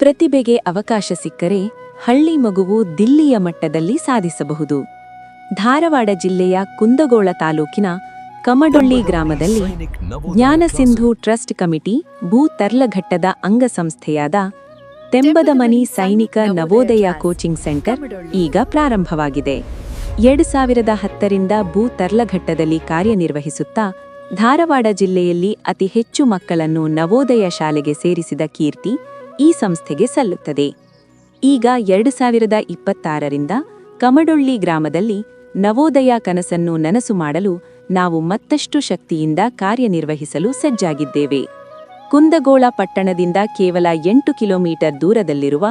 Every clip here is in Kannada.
ಪ್ರತಿಭೆಗೆ ಅವಕಾಶ ಸಿಕ್ಕರೆ ಹಳ್ಳಿ ಮಗುವು ದಿಲ್ಲಿಯ ಮಟ್ಟದಲ್ಲಿ ಸಾಧಿಸಬಹುದು. ಧಾರವಾಡ ಜಿಲ್ಲೆಯ ಕುಂದಗೋಳ ತಾಲೂಕಿನ ಕಮಡೊಳ್ಳಿ ಗ್ರಾಮದಲ್ಲಿ ಜ್ಞಾನಸಿಂಧು ಟ್ರಸ್ಟ್ ಕಮಿಟಿ ಭೂತರ್ಲಘಟ್ಟದ ಅಂಗಸಂಸ್ಥೆಯಾದ ತೆಂಬದಮನಿ ಸೈನಿಕ ನವೋದಯ ಕೋಚಿಂಗ್ ಸೆಂಟರ್ ಈಗ ಪ್ರಾರಂಭವಾಗಿದೆ. 2010ರಿಂದ ಭೂತರ್ಲಘಟ್ಟದಲ್ಲಿ ಕಾರ್ಯನಿರ್ವಹಿಸುತ್ತಾ ಧಾರವಾಡ ಜಿಲ್ಲೆಯಲ್ಲಿ ಅತಿ ಹೆಚ್ಚು ಮಕ್ಕಳನ್ನು ನವೋದಯ ಶಾಲೆಗೆ ಸೇರಿಸಿದ ಕೀರ್ತಿ ಈ ಸಂಸ್ಥೆಗೆ ಸಲ್ಲುತ್ತದೆ. ಈಗ 2026ರಿಂದ ಕಮಡೊಳ್ಳಿ ಗ್ರಾಮದಲ್ಲಿ ನವೋದಯ ಕನಸನ್ನು ನನಸು ಮಾಡಲು ನಾವು ಮತ್ತಷ್ಟು ಶಕ್ತಿಯಿಂದ ಕಾರ್ಯನಿರ್ವಹಿಸಲು ಸಜ್ಜಾಗಿದ್ದೇವೆ. ಕುಂದಗೋಳ ಪಟ್ಟಣದಿಂದ ಕೇವಲ 8 ಕಿಲೋಮೀಟರ್ ದೂರದಲ್ಲಿರುವ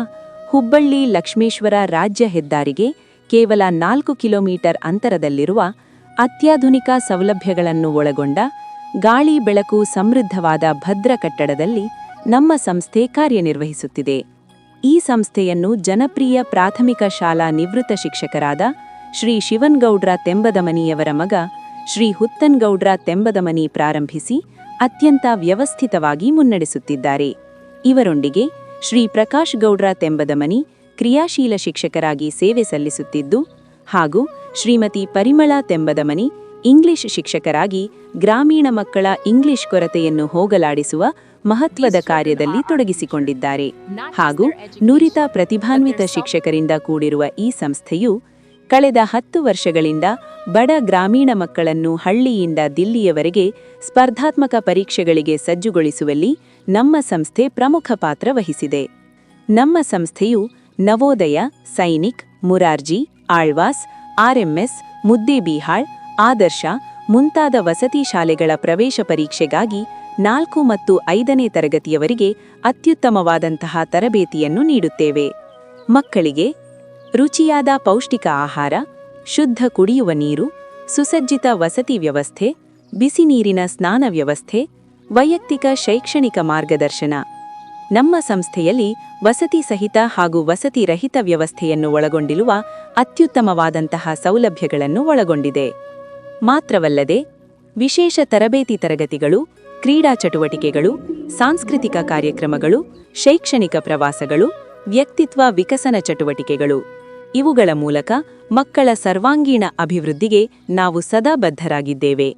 ಹುಬ್ಬಳ್ಳಿ ಲಕ್ಷ್ಮೇಶ್ವರ ರಾಜ್ಯ ಹೆದ್ದಾರಿಗೆ ಕೇವಲ 4 ಕಿಲೋಮೀಟರ್ ಅಂತರದಲ್ಲಿರುವ ಅತ್ಯಾಧುನಿಕ ಸೌಲಭ್ಯಗಳನ್ನು ಒಳಗೊಂಡ ಗಾಳಿ ಬೆಳಕು ಸಮೃದ್ಧವಾದ ಭದ್ರ ಕಟ್ಟಡದಲ್ಲಿ ನಮ್ಮ ಸಂಸ್ಥೆ ಕಾರ್ಯನಿರ್ವಹಿಸುತ್ತಿದೆ. ಈ ಸಂಸ್ಥೆಯನ್ನು ಜನಪ್ರಿಯ ಪ್ರಾಥಮಿಕ ಶಾಲಾ ನಿವೃತ್ತ ಶಿಕ್ಷಕರಾದ ಶ್ರೀ ಶಿವನ್ಗೌಡ್ರ ತೆಂಬದಮನಿಯವರ ಮಗ ಶ್ರೀ ಹುತ್ತನ್ಗೌಡ್ರ ತೆಂಬದಮನಿ ಪ್ರಾರಂಭಿಸಿ ಅತ್ಯಂತ ವ್ಯವಸ್ಥಿತವಾಗಿ ಮುನ್ನಡೆಸುತ್ತಿದ್ದಾರೆ. ಇವರೊಂದಿಗೆ ಶ್ರೀ ಪ್ರಕಾಶ್ ಗೌಡ್ರ ತೆಂಬದಮನಿ ಕ್ರಿಯಾಶೀಲ ಶಿಕ್ಷಕರಾಗಿ ಸೇವೆ ಸಲ್ಲಿಸುತ್ತಿದ್ದು ಹಾಗೂ ಶ್ರೀಮತಿ ಪರಿಮಳಾ ತೆಂಬದಮನಿ ಇಂಗ್ಲಿಷ್ ಶಿಕ್ಷಕರಾಗಿ ಗ್ರಾಮೀಣ ಮಕ್ಕಳ ಇಂಗ್ಲಿಷ್ ಕೊರತೆಯನ್ನು ಹೋಗಲಾಡಿಸುವ ಮಹತ್ವದ ಕಾರ್ಯದಲ್ಲಿ ತೊಡಗಿಸಿಕೊಂಡಿದ್ದಾರೆ. ಹಾಗೂ ನುರಿತ ಪ್ರತಿಭಾನ್ವಿತ ಶಿಕ್ಷಕರಿಂದ ಕೂಡಿರುವ ಈ ಸಂಸ್ಥೆಯು ಕಳೆದ 10 ವರ್ಷಗಳಿಂದ ಬಡ ಗ್ರಾಮೀಣ ಮಕ್ಕಳನ್ನು ಹಳ್ಳಿಯಿಂದ ದಿಲ್ಲಿಯವರೆಗೆ ಸ್ಪರ್ಧಾತ್ಮಕ ಪರೀಕ್ಷೆಗಳಿಗೆ ಸಜ್ಜುಗೊಳಿಸುವಲ್ಲಿ ನಮ್ಮ ಸಂಸ್ಥೆ ಪ್ರಮುಖ ಪಾತ್ರ ವಹಿಸಿದೆ. ನಮ್ಮ ಸಂಸ್ಥೆಯು ನವೋದಯ, ಸೈನಿಕ್, ಮುರಾರ್ಜಿ, ಆಳ್ವಾಸ್, ಆರ್ಎಂಎಸ್, ಮುದ್ದೇಬಿಹಾಳ್, ಆದರ್ಶ ಮುಂತಾದ ವಸತಿ ಶಾಲೆಗಳ ಪ್ರವೇಶ ಪರೀಕ್ಷೆಗಾಗಿ 4 ಮತ್ತು 5ನೇ ತರಗತಿಯವರಿಗೆ ಅತ್ಯುತ್ತಮವಾದಂತಹ ತರಬೇತಿಯನ್ನು ನೀಡುತ್ತೇವೆ. ಮಕ್ಕಳಿಗೆ ರುಚಿಯಾದ ಪೌಷ್ಟಿಕ ಆಹಾರ, ಶುದ್ಧ ಕುಡಿಯುವ ನೀರು, ಸುಸಜ್ಜಿತ ವಸತಿ ವ್ಯವಸ್ಥೆ, ಬಿಸಿ ನೀರಿನ ಸ್ನಾನ ವ್ಯವಸ್ಥೆ, ವೈಯಕ್ತಿಕ ಶೈಕ್ಷಣಿಕ ಮಾರ್ಗದರ್ಶನ. ನಮ್ಮ ಸಂಸ್ಥೆಯಲ್ಲಿ ವಸತಿ ಸಹಿತ ಹಾಗೂ ವಸತಿ ರಹಿತ ವ್ಯವಸ್ಥೆಯನ್ನು ಒಳಗೊಂಡಿರುವ ಅತ್ಯುತ್ತಮವಾದಂತಹ ಸೌಲಭ್ಯಗಳನ್ನು ಒಳಗೊಂಡಿದೆ. ಮಾತ್ರವಲ್ಲದೆ ವಿಶೇಷ ತರಬೇತಿ ತರಗತಿಗಳು, ಕ್ರೀಡಾ ಚಟುವಟಿಕೆಗಳು, ಸಾಂಸ್ಕೃತಿಕ ಕಾರ್ಯಕ್ರಮಗಳು, ಶೈಕ್ಷಣಿಕ ಪ್ರವಾಸಗಳು, ವ್ಯಕ್ತಿತ್ವ ವಿಕಸನ ಚಟುವಟಿಕೆಗಳು ಇವುಗಳ ಮೂಲಕ ಮಕ್ಕಳ ಸರ್ವಾಂಗೀಣ ಅಭಿವೃದ್ಧಿಗೆ ನಾವು ಸದಾ ಬದ್ಧರಾಗಿದ್ದೇವೆ.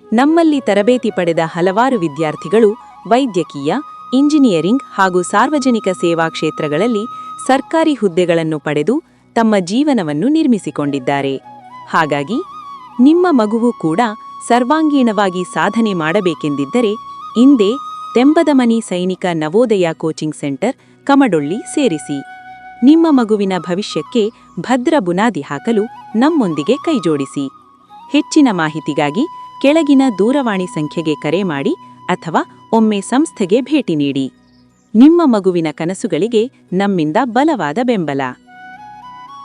ನಮ್ಮಲ್ಲಿ ತರಬೇತಿ ಪಡೆದ ಹಲವಾರು ವಿದ್ಯಾರ್ಥಿಗಳು ವೈದ್ಯಕೀಯ, ಇಂಜಿನಿಯರಿಂಗ್ ಹಾಗೂ ಸಾರ್ವಜನಿಕ ಸೇವಾ ಕ್ಷೇತ್ರಗಳಲ್ಲಿ ಸರ್ಕಾರಿ ಹುದ್ದೆಗಳನ್ನು ಪಡೆದು ತಮ್ಮ ಜೀವನವನ್ನು ನಿರ್ಮಿಸಿಕೊಂಡಿದ್ದಾರೆ. ಹಾಗಾಗಿ ನಿಮ್ಮ ಮಗುವು ಕೂಡ ಸರ್ವಾಂಗೀಣವಾಗಿ ಸಾಧನೆ ಮಾಡಬೇಕೆಂದಿದ್ದರೆ ಇಂದೇ ತೆಂಬದಮನಿ ಸೈನಿಕ ನವೋದಯ ಕೋಚಿಂಗ್ ಸೆಂಟರ್ ಕಮಡೊಳ್ಳಿ ಸೇರಿಸಿ. ನಿಮ್ಮ ಮಗುವಿನ ಭವಿಷ್ಯಕ್ಕೆ ಭದ್ರ ಬುನಾದಿ ಹಾಕಲು ನಮ್ಮೊಂದಿಗೆ ಕೈಜೋಡಿಸಿ. ಹೆಚ್ಚಿನ ಮಾಹಿತಿಗಾಗಿ ಕೆಳಗಿನ ದೂರವಾಣಿ ಸಂಖ್ಯೆಗೆ ಕರೆ ಮಾಡಿ ಅಥವಾ ಒಮ್ಮೆ ಸಂಸ್ಥೆಗೆ ಭೇಟಿ ನೀಡಿ. ನಿಮ್ಮ ಮಗುವಿನ ಕನಸುಗಳಿಗೆ ನಮ್ಮಿಂದ ಬಲವಾದ ಬೆಂಬಲ.